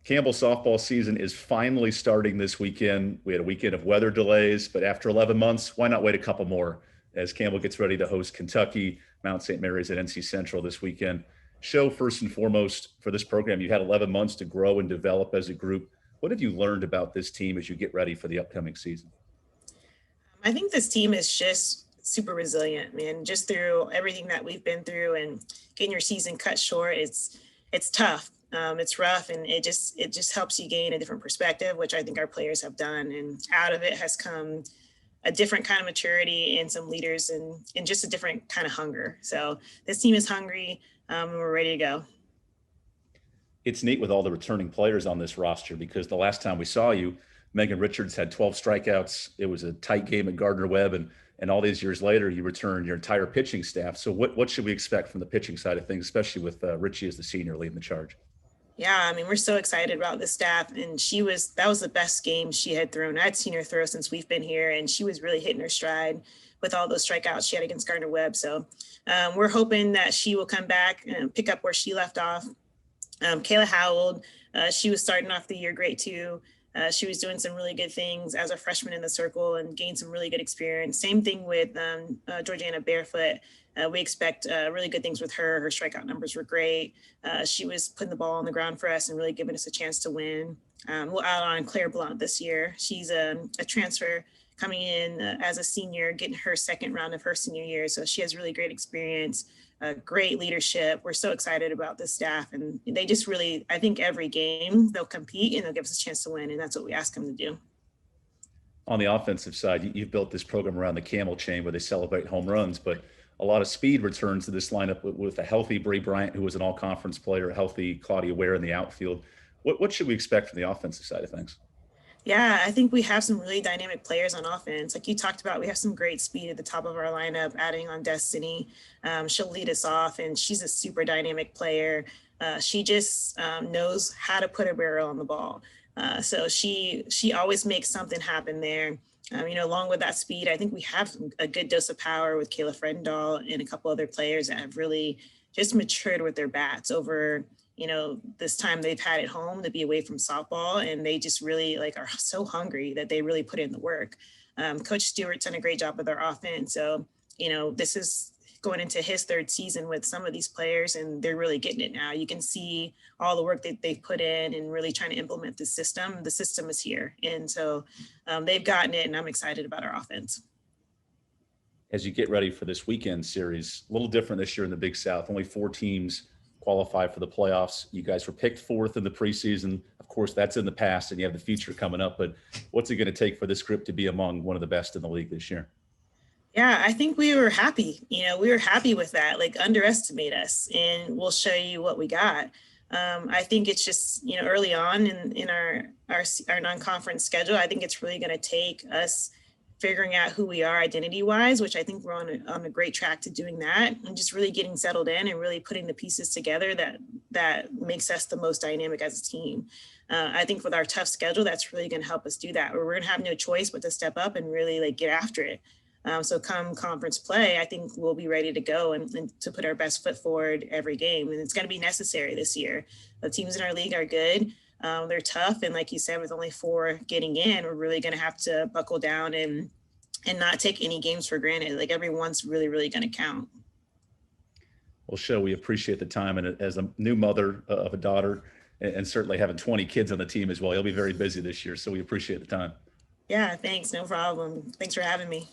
Campbell softball season is finally starting this weekend. We had a weekend of weather delays, but after 11 months, why not wait a couple more as Campbell gets ready to host Kentucky, Mount St. Mary's at NC Central this weekend. Show first and foremost for this program, you had 11 months to grow and develop as a group. What have you learned about this team as you get ready for the upcoming season? I think this team is just super resilient, man. Just through everything that we've been through and getting your season cut short, it's tough. It's rough, and it just helps you gain a different perspective, which I think our players have done. And out of it has come a different kind of maturity and some leaders and just a different kind of hunger. So this team is hungry, and we're ready to go. It's neat with all the returning players on this roster because the last time we saw you, Megan Richards had 12 strikeouts. It was a tight game at Gardner-Webb, and all these years later, you returned your entire pitching staff. So what should we expect from the pitching side of things, especially with Richie as the senior leading the charge? Yeah, I mean, we're so excited about this staff, and that was the best game she had thrown. I'd seen her throw since we've been here, and she was really hitting her stride with all those strikeouts she had against Gardner-Webb. So we're hoping that she will come back and pick up where she left off. Kayla Howled, she was starting off the year great too. She was doing some really good things as a freshman in the circle and gained some really good experience. Same thing with Georgiana Barefoot. We expect really good things with her. Her strikeout numbers were great. She was putting the ball on the ground for us and really giving us a chance to win. We'll add on Claire Blunt this year. She's a transfer coming in as a senior, getting her second round of her senior year. So she has really great experience, great leadership. We're so excited about this staff, and they just really, I think every game they'll compete and they'll give us a chance to win. And that's what we ask them to do. On the offensive side, you've built this program around the camel chain where they celebrate home runs, but a lot of speed returns to this lineup with a healthy Bree Bryant, who was an all-conference player, a healthy Claudia Ware in the outfield. What should we expect from the offensive side of things? Yeah, I think we have some really dynamic players on offense. Like you talked about, we have some great speed at the top of our lineup, adding on Destiny. She'll lead us off, and she's a super dynamic player. She just knows how to put a barrel on the ball. So she always makes something happen there. Along with that speed, I think we have a good dose of power with Kayla Fredendahl and a couple other players that have really just matured with their bats over this time they've had at home to be away from softball, and they just really are so hungry that they really put in the work. Coach Stewart's done a great job with our offense. So, this is going into his third season with some of these players, and they're really getting it now. You can see all the work that they've put in and really trying to implement the system. The system is here. And so they've gotten it, and I'm excited about our offense. As you get ready for this weekend series, a little different this year in the Big South, only 4 teams qualify for the playoffs. You guys were picked 4th in the preseason. Of course, that's in the past, and you have the future coming up. But what's it going to take for this group to be among one of the best in the league this year? Yeah, I think we were happy. We were happy with that. Underestimate us, and we'll show you what we got. I think it's just early on in our non-conference schedule. I think it's really going to take us figuring out who we are identity-wise, which I think we're on a great track to doing that, and just really getting settled in and really putting the pieces together that makes us the most dynamic as a team. I think with our tough schedule, that's really going to help us do that, where we're going to have no choice but to step up and really get after it. So come conference play, I think we'll be ready to go and to put our best foot forward every game. And it's going to be necessary this year. The teams in our league are good. They're tough. And like you said, with only 4 getting in, we're really going to have to buckle down and not take any games for granted. Everyone's really, really going to count. Well, Sho, we appreciate the time. And as a new mother of a daughter, and certainly having 20 kids on the team as well, you'll be very busy this year. So we appreciate the time. Yeah, thanks. No problem. Thanks for having me.